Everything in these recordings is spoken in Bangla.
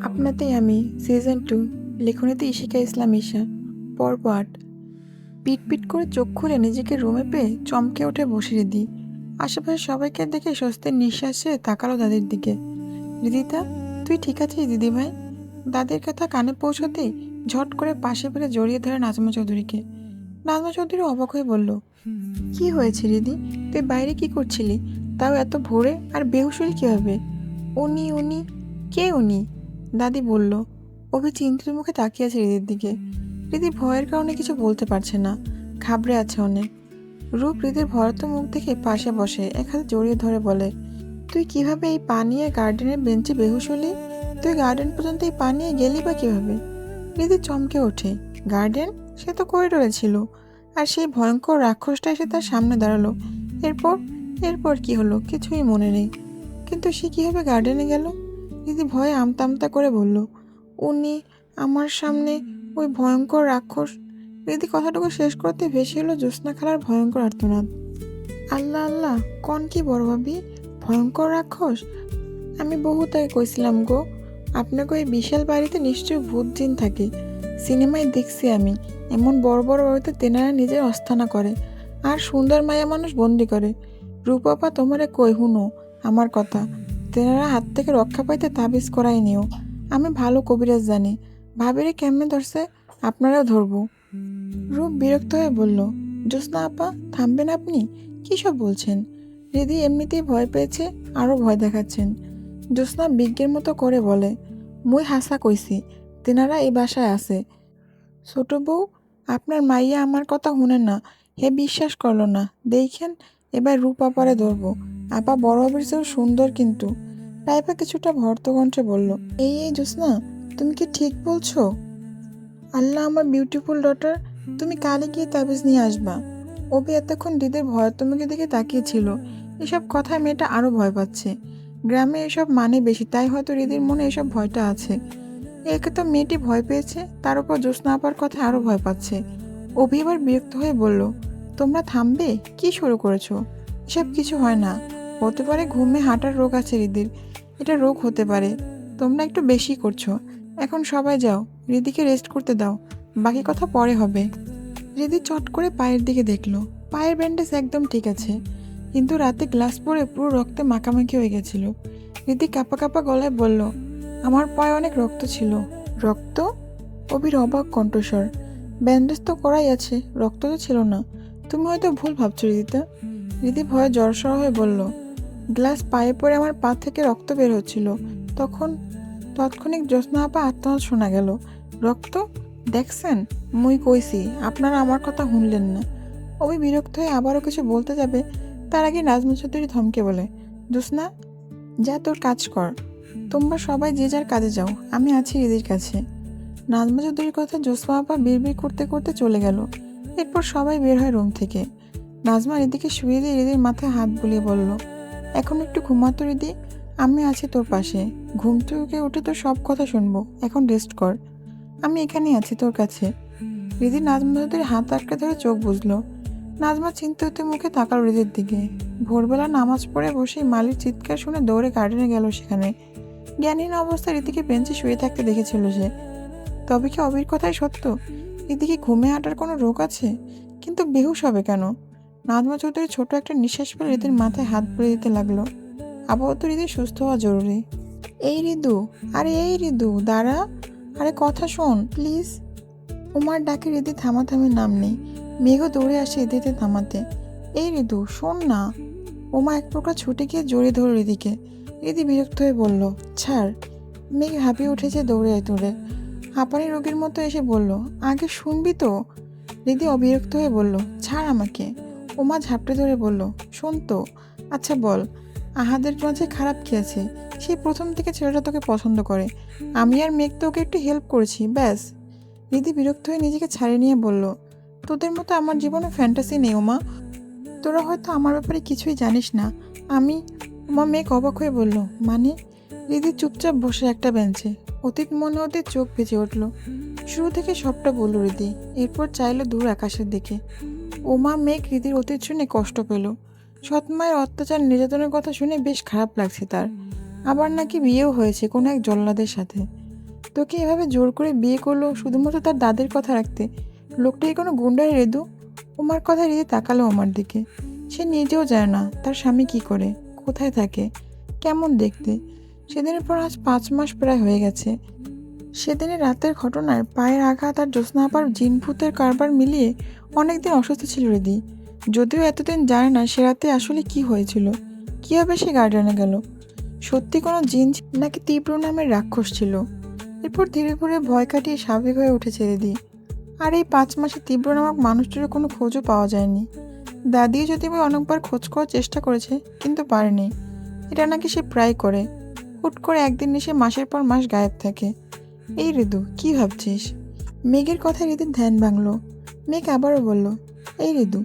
আপনাতেই আমি সিজন 2 লেখনীতে ইশিকা ইসলাম ঈশা পর্ব ৮। পিট পিট করে চোখ খুলে নিজেকে রুমে পেয়ে চমকে উঠে বসে রিদি। আশেপাশে সবাইকে দেখে স্বস্তির নিঃশ্বাসে তাকালো দাদির দিকে। রিদিতা, তুই ঠিক আছিস দিদি ভাই? দাদির কথা কানে পৌঁছতেই ঝট করে পাশে পেরে জড়িয়ে ধরে নাজমা চৌধুরীকে। নাজমা চৌধুরী অবাক হয়ে বলল, কি হয়েছে রিদি? তুই বাইরে কি করছিলি, তাও এত ভোরে? আর বেহুশ হলি কীভাবে? উনি উনি কে উনি? দাদি বলল। অভি চিন্তিত মুখে তাকিয়ে আছে রিদির দিকে। রিদি ভয়ের কারণে কিছু বলতে পারছে না, ঘাবড়ে আছে অনেক। রূপ রিদির ভরাত মুখ দেখে পাশে বসে এক হাতে জড়িয়ে ধরে বলে, তুই কিভাবে এই পা নিয়ে গার্ডেনের বেঞ্চে বেহুশ হলি? তুই গার্ডেন পর্যন্ত এই পা নিয়ে গেলি বা কিভাবে? রিদি চমকে ওঠে। গার্ডেন? সে তো করিডোরে ছিল, আর সেই ভয়ঙ্কর রাক্ষসটা এসে তার সামনে দাঁড়ালো। এরপর এরপর কি হলো কিছুই মনে নেই। কিন্তু সে কিভাবে গার্ডেনে গেল? দিদি ভয়ে আমতা আমতা করে বলল, উনি আমার সামনে, ওই ভয়ঙ্কর রাক্ষস। দিদি কথাটুকু শেষ করতে ভেসে এলো জ্যোৎস্না খালার ভয়ঙ্কর আর্তনাদ। আল্লাহ আল্লাহ, কন কি বড় ভাবি? ভয়ঙ্কর রাক্ষস? আমি বহুত আগে কইছিলাম গো, আপনাকে ওই বিশাল বাড়িতে নিশ্চয়ই ভূত জিন থাকে। সিনেমায় দেখছি আমি, এমন বড় বড় বাড়িতে তেনারা নিজের অস্থানা করে আর সুন্দর মায়া মানুষ বন্দি করে। রূপপা তোমারে কই হুনো আমার কথা, তেনারা হাত থেকে রক্ষা পাইতে তাবিজ করাই নিও। আমি ভালো কবিরাজ জানি, ভাবিরে কেমনে ধরছে আপনারাও ধরবো। রূপ বিরক্ত হয়ে বলল, জ্যোৎস্না আপা থামবেন আপনি? কী সব বলছেন? রিদি এমনিতেই ভয় পেয়েছে, আরও ভয় দেখাচ্ছেন। জ্যোৎস্না বিজ্ঞের মতো করে বলে, মুই হাসা কইছি, তেনারা এই বাসায় আছে। ছোট বউ, আপনার মাইয়া আমার কথা শুনেন না, হে বিশ্বাস করলো না। দেখেন এবার রূপ আপারে ধরবো। আপা বড় হবির চেয়েও সুন্দর কিন্তু। রাইফা কিছুটা ভর্তকণ্ঠে বলল, এই জ্যোৎস্না, তুমি কি ঠিক বলছো? আল্লাহ আমার বিউটিফুল ডটার, তুমি কালে গিয়ে তাবিজ নিয়ে আসবা। অভি এতক্ষণ দিদির ভয়াত্মকে দিকে তাকিয়েছিল। এসব কথায় মেয়েটা আরও ভয় পাচ্ছে। গ্রামে এসব মানে বেশি, তাই হয়তো রিদির মনে এসব ভয়টা আছে। একে তো মেয়েটি ভয় পেয়েছে, তার উপর জ্যোৎস্না আপার কথা আরও ভয় পাচ্ছে। অভি এবার বিরক্ত হয়ে বলল, তোমরা থামবে? কি শুরু করেছো? এসব কিছু হয় না। হতে পারে ঘুমে হাঁটার রোগ আছে রিদির, এটা রোগ হতে পারে। তোমরা একটু বেশি করছো। এখন সবাই যাও, রিদিকে রেস্ট করতে দাও, বাকি কথা পরে হবে। রিদি চট করে পায়ের দিকে দেখলো, পায়ের ব্যান্ডেজ একদম ঠিক আছে, কিন্তু রাতে গ্লাস পরে পুরো রক্তে মাখামাখি হয়ে গেছিল। রিদি কাঁপা কাঁপা গলায় বলল, আমার পায়ে অনেক রক্ত ছিল। রক্ত? অবির অবাক কণ্ঠস্বর। ব্যান্ডেজ তো করাই আছে, রক্ত তো ছিল না। তুমি হয়তো ভুল ভাবছো রিদিতা। রিদি ভয়ে জ্বরসর হয়ে বলল, গ্লাস পায়ে পড়ে আমার পা থেকে রক্ত বের হচ্ছিল, তখন তৎক্ষণিক জ্যোৎস্না আপা আত্মনাদ শোনা গেল। রক্ত দেখছেন? মুই কইছি, আপনারা আমার কথা শুনলেন না। অবি বিরক্ত হয়ে আবারও কিছু বলতে যাবে, তার আগে নাজমা চৌধুরী ধমকে বলে, জ্যোৎস্না, যা তোর কাজ কর। তোমরা সবাই যে যার কাজে যাও, আমি আছি রিদির কাছে। নাজমা চৌধুরীর কথা জ্যোৎস্না আপা বিড়বিড় করতে করতে চলে গেল। এরপর সবাই বের হয় রুম থেকে। নাজমা রিদিকে শুয়ে দিয়ে রিদির মাথায় হাত বুলিয়ে বলল, এখন একটু ঘুমাতো রিদি, আমি আছি তোর পাশে। ঘুম থেকে উঠে তোর সব কথা শুনবো, এখন রেস্ট কর। আমি এখানেই আছি তোর কাছে। রিদি নাজমা চৌধুরীর হাত আটকে ধরে চোখ বুঝলো। নাজমা চিন্তিত মুখে তাকাল রিদির দিকে। ভোরবেলা নামাজ পড়ে বসেই মালির চিৎকার শুনে দৌড়ে গার্ডেনে গেল সেখানে। জ্ঞানহীন অবস্থায় রীতিকে বেঞ্চে শুয়ে থাকতে দেখেছিল সে। তবে কি অবির কথাই সত্য? রীতিকে ঘুমে হাঁটার কোনো রোগ আছে? কিন্তু বেহুশ হবে কেন? নাজমা চৌধুরী ছোট একটা নিঃশ্বাস ফেলে রীতির মাথায় হাত বুলিয়ে দিতে লাগলো। আপাতত রীতির সুস্থ হওয়া জরুরি। এই ঋতু, আরে এই ঋতু দাঁড়া, আরে কথা শোন প্লিজ। উমার ডাকে রীতি থামাথামির নাম নেই। মেঘও দৌড়ে আসে রীতিতে থামাতে। এই ঋতু শোন না। উমা এক প্রকার ছুটে গিয়ে জড়িয়ে ধরল রীতিকে। রীতি বিরক্ত হয়ে বলল, ছাড়। মেঘ হাঁপিয়ে উঠেছে দৌড়ে দৌড়ে, হাঁপানি রোগীর মতো এসে বলল, আগে শুনবি তো। রীতি অবিরক্ত হয়ে বলল, ছাড় আমাকে। উমা ঝাপটে ধরে বলল, শোন তো। আচ্ছা বল, আহাদের মাঝে খারাপ কি আছে? সেই প্রথম থেকে ছেলেটা তোকে পছন্দ করে, আমি আর মেঘ তো ওকে একটু হেল্প করেছি, ব্যাস। রীতি বিরক্ত হয়ে নিজেকে ছাড়িয়ে নিয়ে বলল, তোদের মতো আমার জীবনে ফ্যান্টাসি নেই উমা, তোরা হয়তো আমার ব্যাপারে কিছুই জানিস না। আমি উমা। মেঘ অবাক হয়ে বলল, মানে? রীতি চুপচাপ বসে একটা বেঞ্চে, অতীত মনে হতে চোখ ভেজে উঠল। শুরু থেকে সবটা বলল রীতি, এরপর চাইলো দূর আকাশের দিকে। উমা মেঘ রীতির অতীত শুনে কষ্ট পেল। সৎমায়ের অত্যাচার নির্যাতনের কথা শুনে বেশ খারাপ লাগছে তার। আবার নাকি বিয়েও হয়েছে কোনো এক জল্লাদের সাথে। তোকে এভাবে জোর করে বিয়ে করলো শুধুমাত্র তার দাদের কথা রাখতে। লোকটাই কোনো গুন্ডার রেদু। ওমার কথা রিদি তাকালো ওমার দিকে। সে নিজেও জানে না তার স্বামী কি করে, কোথায় থাকে, কেমন দেখতে। সেদিনের পর আজ 5 মাস প্রায় হয়ে গেছে। সেদিনের রাতের ঘটনায় পায়ের আঘাত আর জ্যোৎস্না আপার জিন ভূতের কারবার মিলিয়ে অনেকদিন অসুস্থ ছিল হৃদি। যদিও এতদিন জানে না সে রাতে আসলে কি হয়েছিল, কীভাবে সে গার্ডেনে গেল। সত্যি কোনো জিন নাকি তীব্র নামের রাক্ষস ছিল। এরপর ধীরে ধীরে ভয় কাটিয়ে স্বাভাবিক হয়ে উঠেছে হৃদি। আর এই 5 মাসে তীব্র নামক মানুষটির কোনো খোঁজও পাওয়া যায়নি। দাদিও যদি অনেকবার খোঁজ করার চেষ্টা করেছে কিন্তু পারেনি। এটা নাকি সে প্রায় করে। হুট করে একদিন এসে মাসের পর মাস গায়েব থাকে। এই ঋতু কি ভাবছিস? মেঘের কথা ঋতুর ধ্যান ভাঙলো। মেঘ আবারও বলল, এই ঋতু,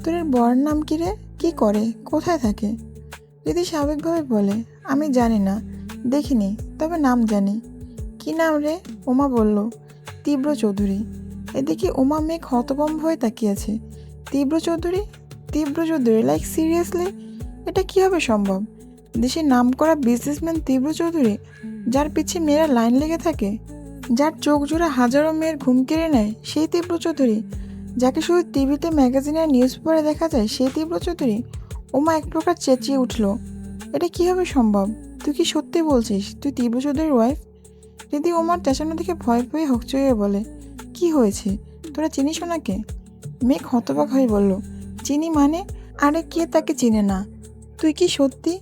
তোর এর বর নাম কি রে? কি করে, কোথায় থাকে? ঋতু স্বাভাবিকভাবে বলে, আমি জানি না, দেখিনি, তবে নাম জানি। কি নাম রে? উমা বলল, তীব্র চৌধুরী। এদিকে উমা মেঘ হতভম্ব হয়ে তাকিয়েছে। তীব্র চৌধুরী? তীব্র চৌধুরী, লাইক সিরিয়াসলি? এটা কিভাবে সম্ভব? দেশের নামকরা বিজনেসম্যান তীব্র চৌধুরী, যার পিছে মেয়েরা লাইন লেগে থাকে, যার চোখ জোড়া হাজারো মেয়ের ঘুম কেড়ে নেয়, সেই তীব্র চৌধুরী? যাকে শুধু টিভিতে, ম্যাগাজিনে আর নিউজ পেপারে দেখা যায়, সেই তীব্র চৌধুরী? ওমা এক প্রকার চেঁচিয়ে উঠল, এটা কিভাবে সম্ভব? তুই কি সত্যি বলছিস তুই তীব্র চৌধুরীর ওয়াইফ? দিদি ওমার চেঁচানো দেখে ভয় পেয়ে হকচইয়ে বলে, কি হয়েছে, তোরা চিনিস ওনাকে? মেঘ হতবাক হয়ে বলল, চিনি মানে? আরে কে তাকে চিনে না? তুই কি সত্যি?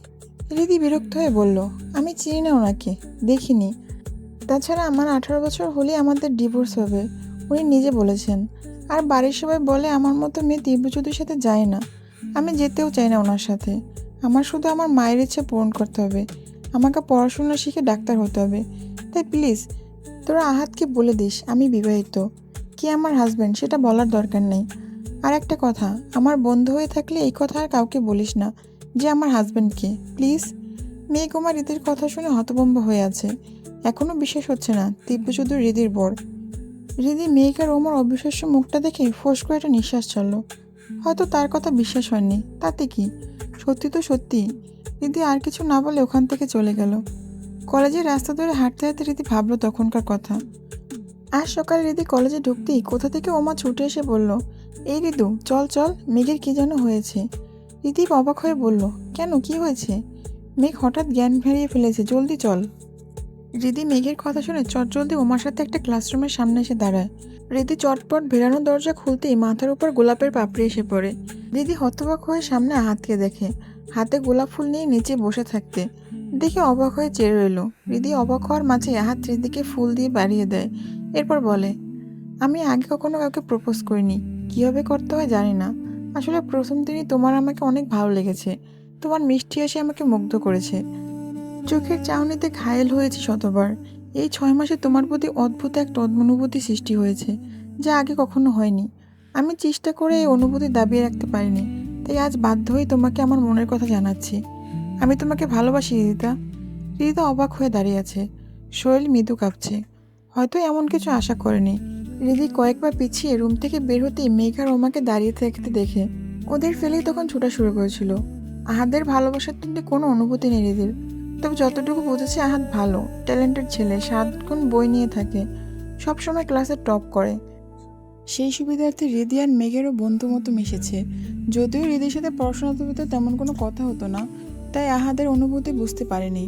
রিদি বিরক্ত হয়ে বলল, আমি চিনি না ওনাকে, দেখিনি। তাছাড়া আমার 18 বছর হলেই আমাদের ডিভোর্স হবে, উনি নিজে বলেছেন। আর বাড়ির সবাই বলে আমার মতো মেয়ে তীব্র চৌধুরীর সাথে যায় না। আমি যেতেও চাই না ওনার সাথে। আমার শুধু আমার মায়ের ইচ্ছে পূরণ করতে হবে। আমাকে পড়াশোনা শিখে ডাক্তার হতে হবে। তাই প্লিজ তোরা আহাতকে বলে দিস আমি বিবাহিত। কি আমার হাজব্যান্ড সেটা বলার দরকার নেই। আর একটা কথা, আমার বন্ধু হয়ে থাকলে এই কথা আর কাউকে বলিস না যে আমার হাজব্যান্ডকে, প্লিজ। মেয়ে কুমার রিদির কথা শুনে হতভম্ব হয়ে আছে। এখনও বিশ্বাস হচ্ছে না তীব্র শুধু রিদির বর। রিদি মেঘ আর ওমর অবিশ্বাস্য মুখটা দেখে ফোঁস করে একটা নিঃশ্বাস ছাড়ল। হয়তো তার কথা বিশ্বাস হয়নি, তাতে কি, সত্যি তো সত্যি। রিদি আর কিছু না বলে ওখান থেকে চলে গেল। কলেজের রাস্তা ধরে হাঁটতে হাঁটতে রীতি ভাবলো তখনকার কথা। আজ সকালে রীতি কলেজে ঢুকতেই কোথা থেকে ওমা ছুটে এসে বলল, এই ঋতু চল চল, মেঘের কি যেন হয়েছে। রীতি অবাক হয়ে বলল, কেন, কি হয়েছে? মেঘ হঠাৎ জ্ঞান হারিয়ে ফেলেছে, জলদি চল। রিদি মেঘের কথা শুনে চটজলদি ওমার সাথে একটা ক্লাসরুমের সামনে এসে দাঁড়ায়। রিদি চটপট ভেড়ানো দরজা খুলতেই মাথার উপর গোলাপের পাপড়ি এসে পড়ে। দিদি হতবাক হয়ে সামনে হাতকে দেখে, হাতে গোলাপ ফুল নিয়ে নিচে বসে থাকতে দেখে অবাক হয়ে চেয়ে রইল। রিদি অবাক হওয়ার মাঝে হাত রিদিকে ফুল দিয়ে বাড়িয়ে দেয়। এরপর বলে, আমি আগে কখনো কাউকে প্রপোজ করিনি, কীভাবে করতে হয় জানি না। আসলে প্রথম দিনই তোমার আমাকে অনেক ভালো লেগেছে। তোমার মিষ্টি এসে আমাকে মুগ্ধ করেছে। চোখের চাহনিতে ঘায়েল হয়েছি শতবার। এই 6 মাসে তোমার প্রতি অদ্ভুত একটা অনুভূতি সৃষ্টি হয়েছে, যা আগে কখনো হয়নি। আমি চেষ্টা করে এই অনুভূতি দাবিয়ে রাখতে পারিনি, তাই আজ বাধ্য হয়ে তোমাকে আমার মনের কথা জানাচ্ছি। আমি তোমাকে ভালোবাসি রিদিতা। রিদিতা অবাক হয়ে দাঁড়িয়ে আছে, শরীর মৃদু কাঁপছে। হয়তো এমন কিছু আশা করেনি। রিদি কয়েকবার পিছিয়ে রুম থেকে বের হতেই মেঘ আর ওমাকে দাঁড়িয়ে থাকতে দেখে ওদের ফেলেই তখন ছোটা শুরু করেছিল। আহাদের ভালোবাসার তুলনায় কোনো অনুভূতি নেই রিদির। তবে যতটুকু বুঝেছি আহাদ ভালো, ট্যালেন্টেড ছেলে, সারাক্ষণ বই নিয়ে থাকে, সবসময় ক্লাসে টপ করে। সেই সুবিধার্থে রিদি আর মেঘেরও বন্ধু মতো মিশেছে। যদিও রিদির সাথে পড়াশোনার ভিতরে তেমন কোনো কথা হতো না, তাই আহাদের অনুভূতি বুঝতে পারেনি।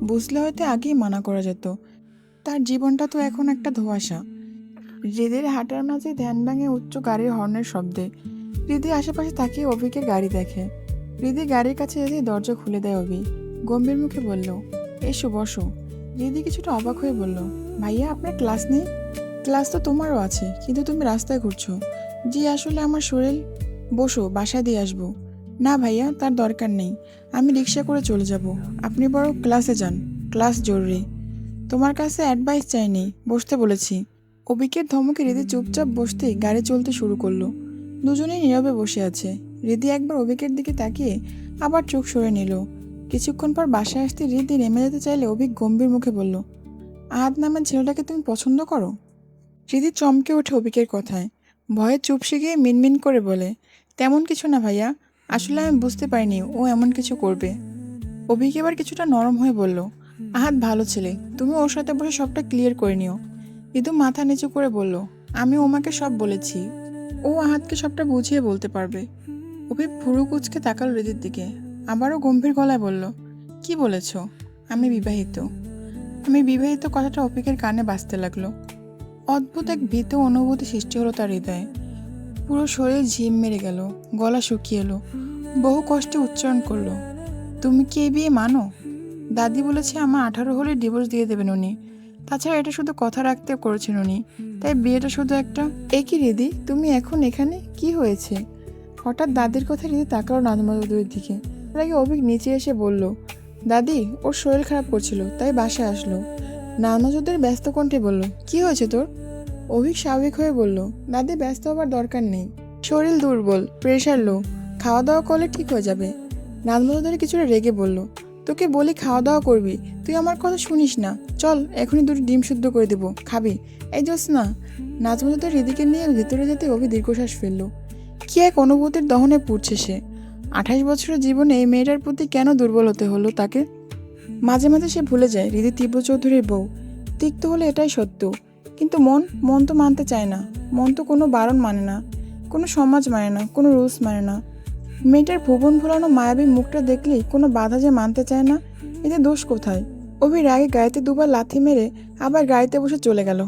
বুঝলে হয়তো আগেই মানা করা যেত। তার জীবনটা তো এখন একটা ধোঁয়াশা। রিদির হাঁটার মাঝে ধ্যান ভাঙে উচ্চ গাড়ির হর্নের শব্দে। রিদি আশেপাশে তাকিয়ে অভিকের গাড়ি দেখে। রিদি গাড়ির কাছে এসে দরজা খুলে দেয় অভি। গম্ভীর মুখে বলল, এসো বসো। রিদি কিছুটা অবাক হয়ে বলল, ভাইয়া আপনার ক্লাস নেই? ক্লাস তো তোমারও আছে, কিন্তু তুমি রাস্তায় ঘুরছো। জি আসলে আমার শরীর। বসো, বাসায় দিয়ে আসবো। না ভাইয়া, তার দরকার নেই, আমি রিক্সা করে চলে যাব। আপনি বরং ক্লাসে যান, ক্লাস জরুরি। তোমার কাছে অ্যাডভাইস চাইনি, বসতে বলেছি। অভিকের ধমকে রিদি চুপচাপ বসতেই গাড়ি চলতে শুরু করলো। দুজনেই নীরবে বসে আছে। রিদি একবার অভিকের দিকে তাকিয়ে আবার চোখ সরে নিল। কিছুক্ষণ পর বাসায় আসতে রিদি নেমে যেতে চাইলে অভিক গম্ভীর মুখে বলল, আহাদ নামের ছেলেটাকে তুমি পছন্দ করো? রিদি চমকে ওঠে অভিকের কথায়। ভয়ে চুপসে গিয়ে মিনমিন করে বলে, তেমন কিছু না ভাইয়া, আসলে আমি বুঝতে পারিনি ও এমন কিছু করবে। অভিক এবার কিছুটা নরম হয়ে বলল, আহাত ভালো ছেলে, তুমি ওর সাথে বসে সবটা ক্লিয়ার করে নিও। ঋতু মাথা নিচু করে বলল, আমি ওমাকে সব বলেছি, ও আহাতকে সবটা বুঝিয়ে বলতে পারবে। অভি ভুরু কুচকে তাকালো ঋতুর দিকে, আবারও গম্ভীর গলায় বলল, কি বলেছ? আমি বিবাহিত। আমি বিবাহিত কথাটা অপিকের কানে বাজতে লাগলো। অদ্ভুত এক ভীত অনুভূতি সৃষ্টি হলো তার হৃদয়ে। পুরো শরীর ঝিম মেরে গেল, গলা শুকিয়ে এলো, বহু কষ্টে উচ্চারণ করলো, তুমি কি এই বিয়ে মানো? দাদি বলেছে আমার 18 হলে ডিভোর্স দিয়ে দেবেন উনি। তাছাড়া এটা শুধু কথা রাখতে করেছেন উনি, তাই বিয়েটা শুধু একটা। এ কি রিদি, তুমি এখন এখানে? কি হয়েছে? হঠাৎ দাদির কথা রিদি তাকালো নাজমা চৌধুরীর দিকে। তার আগে অভিক নিচে এসে বলল, দাদি ওর শরীর খারাপ করছিল তাই বাসায় আসলো। নাজমা চৌধুরী ব্যস্ত কণ্ঠে বলল, কি হয়েছে তোর? অভিক স্বাভাবিক হয়ে বলল, দাদি ব্যস্ত হবার দরকার নেই, শরীর দুর্বল, প্রেশার লো, খাওয়া দাওয়া করলে ঠিক হয়ে যাবে। নাজমা চৌধুরী কিছুটা রেগে বলল, তোকে বলি খাওয়া দাওয়া করবি, তুই আমার কথা শুনিস না। চল এখনই দুটো ডিম শুদ্ধ করে দেবো, খাবি? এই জোৎস্না। নাজমা চৌধুরী হৃদিকে নিয়ে ভিতরে যেতে অভি দীর্ঘশ্বাস ফেলল। কি এক অনুভূতির দহনে পুড়ছে সে। 28 বছরের জীবনে এই মেয়েটার প্রতি কেন দুর্বল হতে হলো তাকে? মাঝে মাঝে সে ভুলে যায় হৃদি তীব্র চৌধুরীর বউ। তিক্ত হলে এটাই সত্য, কিন্তু মন তো মানতে চায় না। মন তো কোনো বারণ মানে না, কোনো সমাজ মানে না, কোনো রুলস মানে না। মেয়েটার ভুবন ভোলানো মায়াবী মুখটা দেখলেই কোনো বাধা যে মানতে চায় না, এতে দোষ কোথায়? অভি রাগে গাড়িতে দুবার লাথি মেরে আবার গাড়িতে বসে চলে গেল।